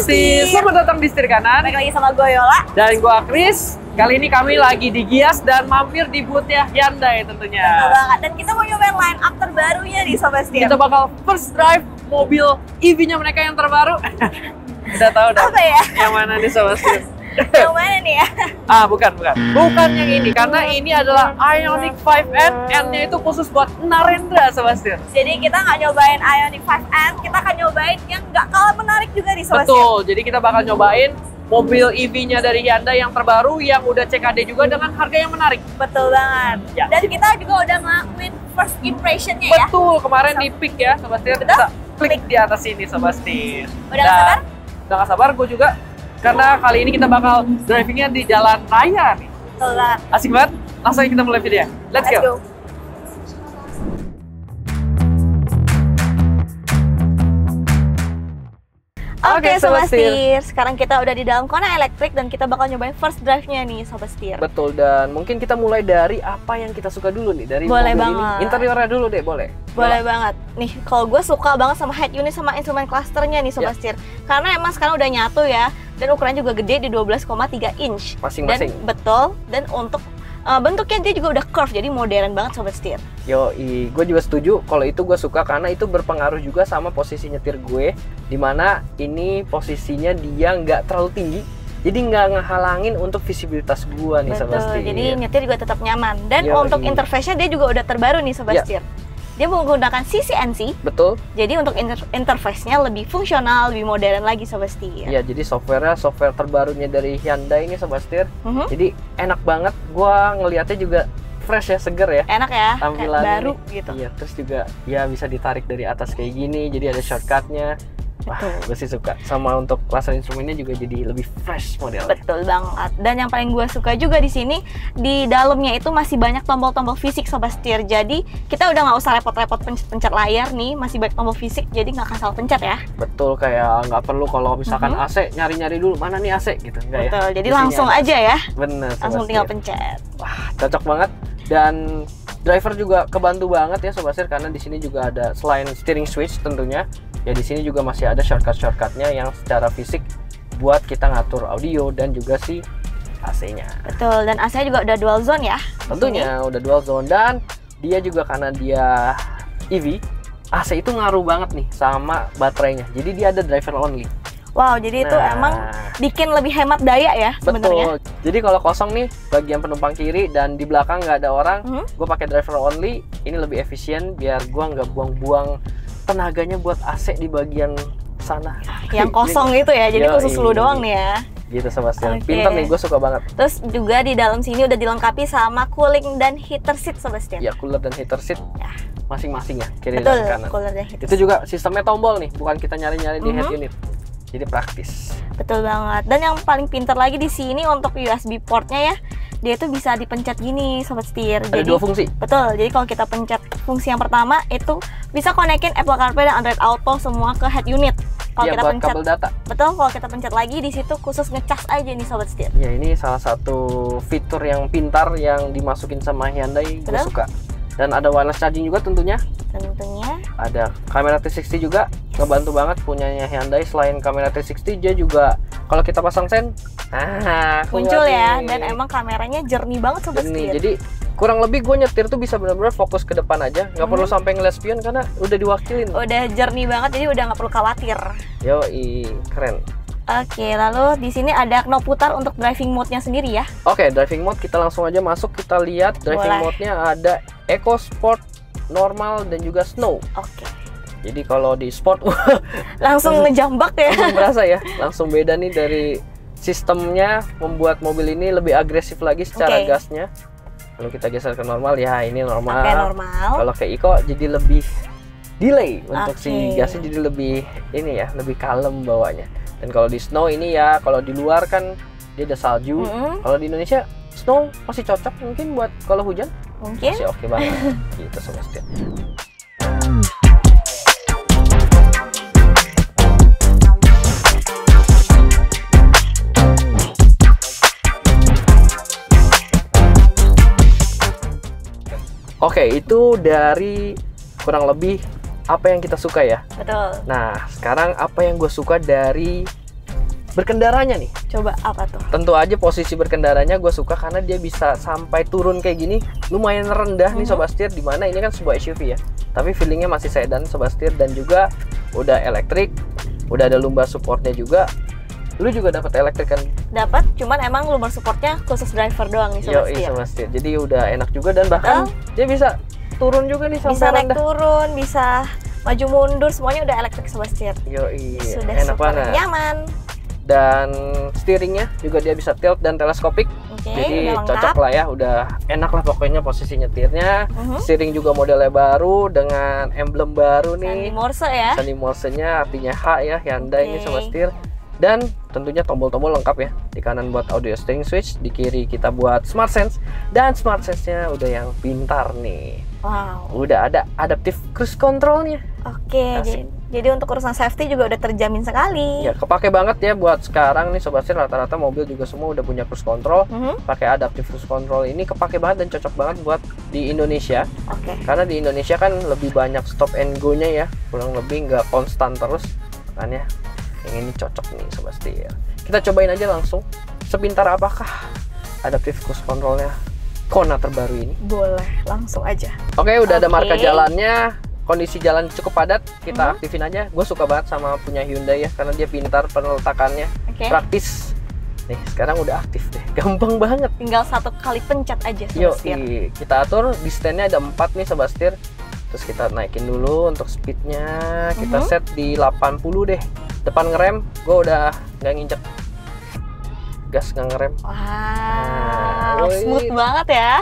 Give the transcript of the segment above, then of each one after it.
Sobasti, selamat datang di setir kanan. Balik lagi sama gue Yola. Dan gue Chris. Kali ini kami lagi di Gias dan mampir di booth-nya Hyundai tentunya. Betul banget. Dan kita mau nyobain line up terbarunya nih Sobasti. Kita bakal first drive mobil EV-nya mereka yang terbaru. Udah tahu dong. Apa ya? Yang mana nih Sobasti? Yang mana nih ya? Bukan yang ini, karena ini adalah Ioniq 5N. N-nya itu khusus buat Narendra, Sebastian. Jadi kita nggak nyobain Ioniq 5N, kita akan nyobain yang nggak kalah menarik juga nih Sebastian. Betul, jadi kita bakal nyobain mobil EV-nya dari Hyundai yang terbaru, yang udah CKD juga dengan harga yang menarik. Betul banget. Ya. Dan kita juga udah ngelakuin first impression-nya ya. Betul, kemarin di pick ya, Sebastian. Betul? Kita klik di atas ini, Sebastian. Udah nggak sabar? Udah nggak sabar, gue juga. Karena kali ini kita bakal drivingnya di jalan raya nih. Betul banget. Asik banget. Langsung kita mulai video. Let's go. Oke Sobat Setir, sekarang kita udah di dalam Kona Electric dan kita bakal nyobain first drive-nya nih Sobat Setir. Betul, dan mungkin kita mulai dari apa yang kita suka dulu nih dari boleh mobil banget. ini. Interiornya dulu deh, boleh? Boleh banget. Nih, kalau gue suka banget sama head unit sama instrumen clusternya nih Sobat Setir. Karena emang sekarang udah nyatu ya, dan ukurannya juga gede di 12,3 inch. Masing-masing. Dan betul, dan untuk bentuknya dia juga udah curve, jadi modern banget Sobat Setir. Yoi, gue juga setuju kalau itu gue suka karena itu berpengaruh juga sama posisi nyetir gue, dimana ini posisinya dia nggak terlalu tinggi, jadi nggak ngehalangin untuk visibilitas gue nih Sobat Setir. Jadi nyetir juga tetap nyaman. Dan Yoi. untuk interface-nya dia juga udah terbaru nih Sobat Setir. Dia menggunakan CCNC. Betul. Jadi untuk interface-nya lebih fungsional, lebih modern lagi Sobat Setir. Iya, jadi software terbarunya dari Hyundai ini Sobat Setir. Jadi enak banget, gua ngelihatnya juga fresh ya, seger ya. Enak ya, tampilan baru ini. gitu. Iya, terus juga ya bisa ditarik dari atas kayak gini, jadi ada shortcutnya. Wah, gue sih suka. Sama untuk cluster instrumennya juga jadi lebih fresh modelnya. Betul banget. Dan yang paling gue suka juga di sini, di dalamnya itu masih banyak tombol-tombol fisik Sobat Setir. Jadi kita udah nggak usah repot-repot pencet layar nih, masih banyak tombol fisik, jadi nggak akan salah pencet ya. Betul, kayak nggak perlu kalau misalkan AC nyari-nyari dulu mana nih AC gitu, enggak ya? Betul, jadi langsung aja ya. Bener. Langsung tinggal pencet. Wah, cocok banget. Dan driver juga kebantu banget ya Sobat Setir, karena di sini juga ada selain steering switch tentunya, ya di sini juga masih ada shortcut-shortcutnya yang secara fisik buat kita ngatur audio dan juga si AC-nya. Betul, dan AC-nya juga udah dual zone ya. Tentunya udah dual zone, dan dia juga karena dia EV, AC itu ngaruh banget nih sama baterainya. Jadi dia ada driver only. Wow, jadi itu emang bikin lebih hemat daya ya sebenarnya. Betul. Jadi kalau kosong nih bagian penumpang kiri dan di belakang nggak ada orang, gue pakai driver only. Ini lebih efisien biar gue nggak buang-buang tenaganya buat AC di bagian sana. Yang kosong gitu ya, jadi khusus lu doang nih ya. Gitu Sebastian. Pinter nih, gue suka banget. Terus juga di dalam sini udah dilengkapi sama cooling dan heater seat Sebastian. Ya, cooler dan heater seat masing-masing ya, kiri dan kanan. Cooler dan heater itu juga sistemnya tombol nih, bukan kita nyari-nyari di head unit. Jadi praktis. Betul banget. Dan yang paling pintar lagi di sini untuk USB portnya ya, dia itu bisa dipencet gini Sobat Setir. Ada dua fungsi. Betul. Jadi kalau kita pencet fungsi yang pertama itu bisa konekin Apple CarPlay dan Android Auto semua ke head unit. Kalau kita buat pencet kabel data. Betul. Kalau kita pencet lagi di situ khusus ngecas aja nih Sobat Setir. Ya, ini salah satu fitur yang pintar yang dimasukin sama Hyundai. Gue suka. Dan ada wireless charging juga tentunya. Ada kamera 360 juga, ngebantu banget punyanya Hyundai. Selain kamera 360, dia juga kalau kita pasang sen, muncul ya. Dan emang kameranya jernih banget Sobat Setir. Jadi kurang lebih gue nyetir tuh bisa benar-benar fokus ke depan aja, nggak perlu sampai ngeliat spion karena udah diwakilin. Udah jernih banget, jadi udah nggak perlu khawatir. Yoi, keren. Oke, lalu di sini ada knob putar untuk driving mode-nya sendiri ya. Oke, driving mode kita langsung aja masuk, kita lihat driving mode-nya ada Eco, Sport, Normal, dan juga Snow. Oke. Jadi kalau di Sport langsung ngejambak ya. Langsung berasa ya, langsung beda nih dari sistemnya membuat mobil ini lebih agresif lagi secara gasnya. Lalu kita geser ke normal, ya ini normal. Normal. Kalau ke Eco jadi lebih delay untuk si gasnya, jadi lebih ini ya, lebih kalem bawanya. Dan kalau di Snow ini ya, kalau di luar kan dia ada salju. Kalau di Indonesia Snow masih cocok mungkin buat kalau hujan. Mungkin. Masih oke banget. Gitu Sobat Setir. Oke, itu dari kurang lebih apa yang kita suka ya. Betul. Nah, sekarang apa yang gue suka dari berkendaranya nih. Coba apa tuh? Tentu aja posisi berkendaranya gue suka karena dia bisa sampai turun kayak gini lumayan rendah nih Sobat Setir, dimana ini kan sebuah SUV ya, tapi feelingnya masih sedan Sobat Setir, dan juga udah elektrik, udah ada lumbar supportnya juga. Lu juga dapat elektrik kan? Dapat, cuman emang lumbar supportnya khusus driver doang nih Sobat Setir. Sobat Setir. Jadi udah enak juga, dan bahkan dia bisa turun juga nih sampai bisa naik rendah. turun, bisa maju mundur, semuanya udah elektrik Sobat Setir. Sudah enak super banget. nyaman. Dan steeringnya juga dia bisa tilt dan teleskopik. Jadi cocok lah ya, udah enak lah pokoknya posisi nyetirnya. Steering juga modelnya baru dengan emblem baru nih. Sandi Morse ya. Sandi Morse-nya artinya H ya, Hyundai ini Sobat Setir. Dan tentunya tombol-tombol lengkap ya. Di kanan buat audio steering switch, di kiri kita buat Smart Sense. Dan Smart Sense-nya udah yang pintar nih. Wow. Udah ada adaptive cruise control-nya. Oke, jadi untuk urusan safety juga udah terjamin sekali. Ya, kepake banget ya buat sekarang nih Sobat Setir, rata-rata mobil juga semua udah punya cruise control. Pakai adaptive cruise control ini kepake banget dan cocok banget buat di Indonesia. Karena di Indonesia kan lebih banyak stop and go-nya ya, kurang lebih nggak konstan terus. Makanya yang ini cocok nih Sobat Setir. Kita cobain aja langsung. Sepintar apakah adaptive cruise controlnya Kona terbaru ini? Boleh, langsung aja. Oke, udah ada marka jalannya. Kondisi jalan cukup padat, kita aktifin aja. Gue suka banget sama punya Hyundai ya, karena dia pintar peneletakannya, praktis. Nih, sekarang udah aktif deh, gampang banget. Tinggal 1 kali pencet aja Sobat Setir. Kita atur di stand-nya ada 4 nih Sobat Setir. Terus kita naikin dulu untuk speednya, kita set di 80 deh. Depan ngerem, gue udah nggak nginjek gas, nggak ngerem. Wow, smooth banget ya.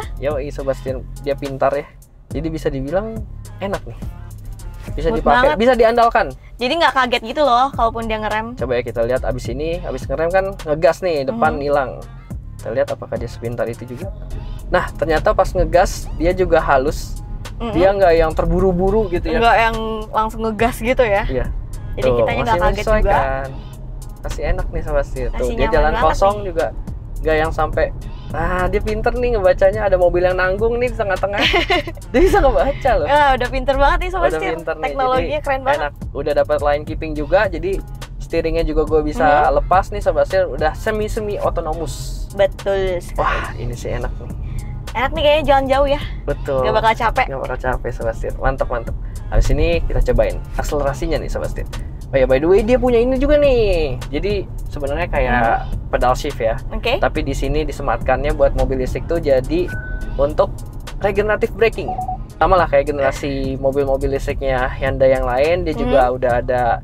Sobat Setir, dia pintar ya. Jadi bisa dibilang enak nih, bisa dipakai, bisa diandalkan. Jadi nggak kaget gitu loh kalaupun dia ngerem. Coba ya kita lihat abis ngerem kan ngegas nih, depan hilang. Kita lihat apakah dia sepintar itu juga. Nah ternyata pas ngegas dia juga halus. Dia nggak yang terburu-buru gitu ya. Nggak yang langsung ngegas gitu ya. Iya. Jadi kitanya nggak kaget juga. Masih enak nih Sobat Setir. Tuh dia jalan kosong nih. Juga nggak yang sampai. Nah, dia pinter nih ngebacanya, ada mobil yang nanggung nih di tengah-tengah. Dia bisa ngebaca loh. Ya, udah pinter banget nih Sobat Setir. Teknologinya keren banget. Enak. Udah dapat line keeping juga, jadi steeringnya juga gue bisa lepas nih Sobat Setir. Udah semi autonomous. Betul sekali. Wah, ini sih enak nih. Enak nih kayaknya jalan jauh ya. Betul. Gak bakal capek. Gak bakal capek Sobat Setir. Mantap. Habis ini kita cobain akselerasinya nih Sobat Setir. Oh ya, by the way dia punya ini juga nih. Jadi sebenarnya kayak pedal shift ya. Tapi di sini disematkannya buat mobil listrik tuh jadi untuk regenerative braking. Sama lah kayak generasi mobil-mobil listriknya Hyundai yang lain, dia juga udah ada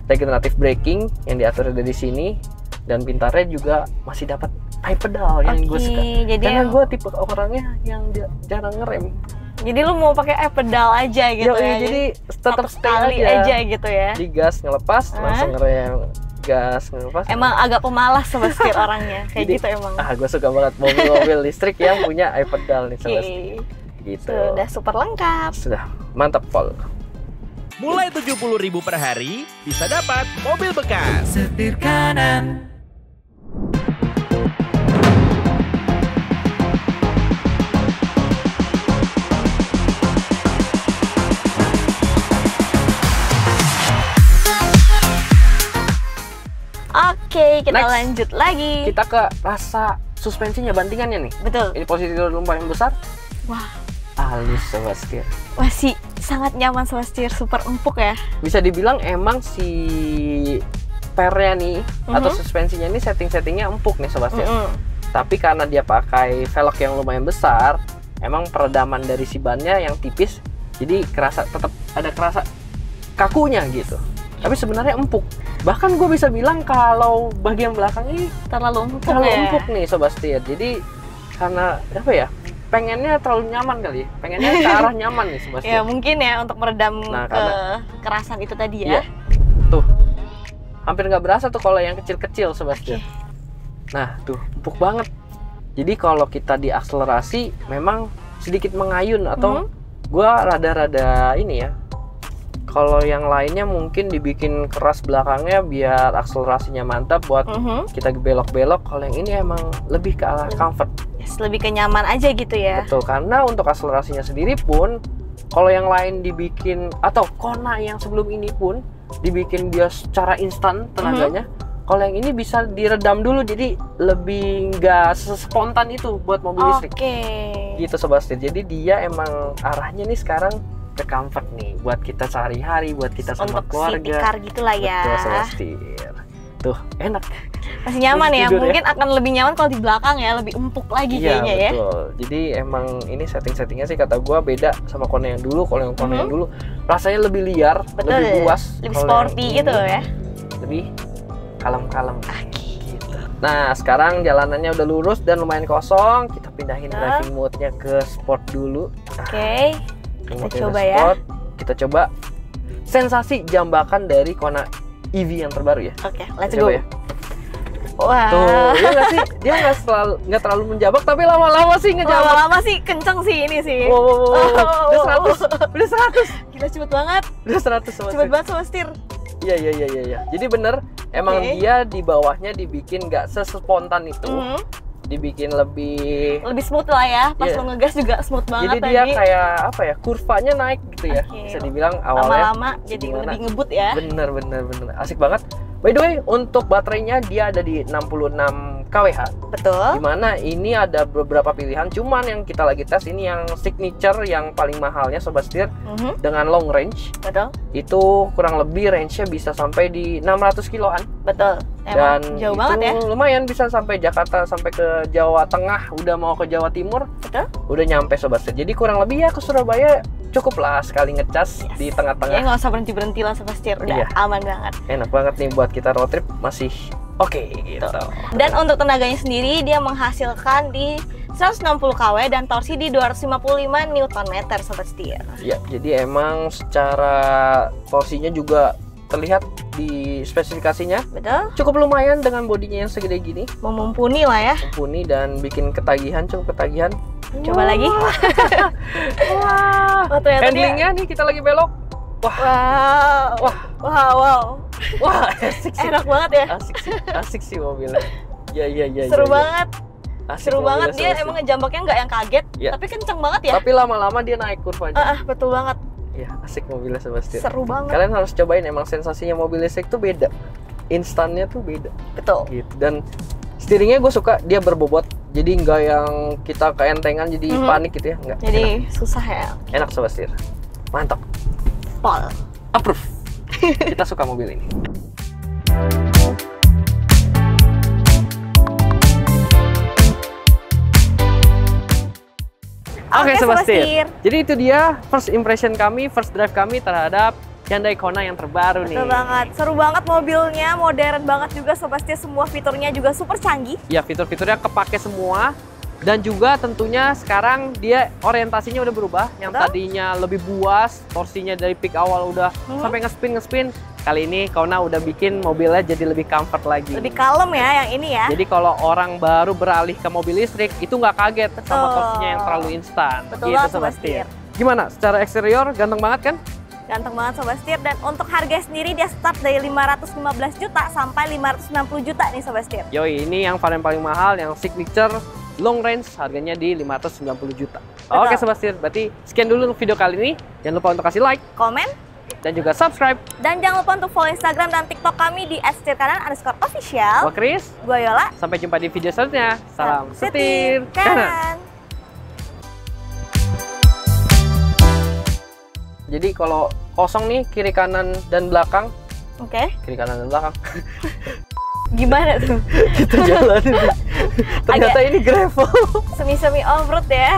regenerative braking yang diatur dari sini, dan pintarnya juga masih dapat high pedal yang gue suka. Karena gue tipe orangnya yang jarang ngerem. Jadi lu mau pakai pedal aja gitu ya. Jadi tetap sekali aja gitu ya. Di gas ngelepas, langsung ngerem. Gas ngelepas. Emang agak pemalas Sobat Setir orangnya. Kayak gitu emang. Gue suka banget mobil-mobil listrik yang punya pedal nih Sobat Setir. Gitu. Sudah super lengkap. Sudah mantap Pol. Mulai 70.000 per hari bisa dapat mobil bekas. Setir kanan. Oke, kita lanjut lagi. Kita ke rasa suspensinya, bantingannya nih. Betul. Ini posisi dulu paling besar. Wah, halus Sobat Setir. Masih sangat nyaman Sobat Setir, super empuk ya. Bisa dibilang emang si pernya nih atau suspensinya ini setting-settingnya empuk nih Sobat Setir. Tapi karena dia pakai velg yang lumayan besar, emang peredaman dari si bannya yang tipis, jadi tetap ada kerasa kakunya gitu. Tapi sebenarnya empuk. Bahkan gue bisa bilang kalau bagian belakang ini terlalu empuk nih Sobat Setir. Jadi karena apa ya? Pengennya terlalu nyaman kali. Pengennya ke arah nyaman nih Sobat Setir. Ya mungkin ya untuk meredam kekerasan itu tadi ya. Tuh. Hampir nggak berasa tuh kalau yang kecil-kecil Sobat Setir. Nah, tuh empuk banget. Jadi kalau kita diakselerasi memang sedikit mengayun atau gua rada-rada ini ya. Kalau yang lainnya mungkin dibikin keras belakangnya biar akselerasinya mantap buat kita belok-belok. Kalau yang ini emang lebih ke arah comfort. Lebih ke nyaman aja gitu ya. Betul, karena untuk akselerasinya sendiri pun kalau yang lain dibikin atau Kona yang sebelum ini pun dibikin dia secara instan tenaganya. Kalau yang ini bisa diredam dulu, jadi lebih nggak spontan itu buat mobil listrik. Gitu Sobat Setir. Jadi dia emang arahnya nih sekarang ke comfort nih, buat kita sehari-hari, buat kita sama untuk keluarga. city car gitulah ya. Betul Sobat Setir. Tuh enak. Masih nyaman ya. Tidur, mungkin akan lebih nyaman kalau di belakang ya, lebih empuk lagi kayaknya ya. Betul. Jadi emang ini setting-settingnya sih kata gua beda sama Kona yang dulu. Kalau yang Kona yang dulu rasanya lebih liar, Betul, lebih luas, lebih sporty gitu ya. Lebih kalem-kalem. Gitu. Nah sekarang jalanannya udah lurus dan lumayan kosong. Kita pindahin driving mode-nya ke sport dulu. Oke. Kita coba ya. Sport. Kita coba sensasi jambakan dari Kona EV yang terbaru ya. Oke, let's go. Ya. Wah. Tuh, ya nggak sih? Dia nggak terlalu menjabak, tapi lama-lama sih ngejabak. Lama-lama sih kenceng sih ini sih. Udah 100. Udah 100. Gila cepet banget. Udah 100 Sobat Cepet banget Sobat Setir. Iya. Jadi bener, emang dia di bawahnya dibikin nggak sespontan itu. Dibikin lebih smooth lah ya. Pas lo ngegas juga smooth banget. Jadi dia kayak apa ya? Kurvanya naik gitu ya. Bisa dibilang awalnya lama-lama jadi lebih ngebut ya. Bener. Asik banget. By the way, untuk baterainya dia ada di 66 kWh. Betul. Dimana ini ada beberapa pilihan, cuman yang kita lagi tes ini yang signature, yang paling mahalnya Sobat Setir, dengan long range. Betul. Itu kurang lebih range-nya bisa sampai di 600 kiloan. Betul. Dan jauh itu banget ya. lumayan, bisa sampai Jakarta, sampai ke Jawa Tengah, udah mau ke Jawa Timur. Betul. Udah nyampe Sobat Setir. Jadi kurang lebih ya ke Surabaya cukup lah sekali ngecas di tengah-tengah. Ya nggak usah berhenti lah Sobat Setir, udah aman banget. Enak banget nih buat kita road trip, masih oke gitu. Dan untuk tenaganya sendiri dia menghasilkan di 160 kW dan torsi di 255 Nm Sobat Setir. Ya, jadi emang secara torsinya juga terlihat di spesifikasinya. Betul. Cukup lumayan dengan bodinya yang segede gini. Mumpuni lah ya. Mumpuni dan bikin ketagihan, cukup ketagihan. Coba lagi. Wah. Handlingnya nih kita lagi belok. Wow. Asik sih. Enak banget ya. Asik sih mobilnya. Iya. Seru banget. Asik Seru banget dia asik. Emang ngejambaknya nggak yang kaget, tapi kenceng banget ya. Tapi lama-lama dia naik kurvanya. Betul banget. Iya, asik mobilnya Sobat Setir. Seru banget. Kalian harus cobain, emang sensasinya mobil listrik tuh beda. Instannya tuh beda. Betul. Gitu. Dan steeringnya gue suka, dia berbobot. Jadi nggak yang kita keentengan jadi panik gitu ya, nggak. Jadi enak. susah ya. Enak Sobat Setir. Mantap. Pol. Approve. Kita suka mobil ini. Oke Sobat Setir. Jadi itu dia first impression kami, first drive kami terhadap Hyundai Kona yang terbaru nih. Betul banget. Seru banget mobilnya, modern banget juga Sobat Setir, semua fiturnya juga super canggih. Ya, fitur-fiturnya kepake semua. Dan juga tentunya sekarang dia orientasinya udah berubah. Yang tadinya lebih buas, torsinya dari peak awal udah sampai ngespin. Kali ini Kona udah bikin mobilnya jadi lebih comfort lagi. Lebih kalem ya yang ini ya. Jadi kalau orang baru beralih ke mobil listrik itu nggak kaget sama torsinya yang terlalu instan. Betul gitu, banget Sobat Setir. Gimana? Secara eksterior ganteng banget kan? Ganteng banget Sobat Setir. Dan untuk harga sendiri dia start dari 515 juta sampai 590 juta nih Sobat Setir. Yoi, ini yang varian paling mahal, yang signature long range, harganya di 590 juta. Betul. Oke Sobat Setir, berarti sekian dulu video kali ini. Jangan lupa untuk kasih like, komen, dan juga subscribe. Dan jangan lupa untuk follow Instagram dan TikTok kami di @setirkanan_official. Gua Chris. Gua Yola. Sampai jumpa di video selanjutnya. Salam Setir Kanan. Jadi kalau kosong nih kiri kanan dan belakang. Oke. Kiri kanan dan belakang. Gimana tuh? Kita jalanin. Ternyata ini gravel. Semi-semi off-road ya.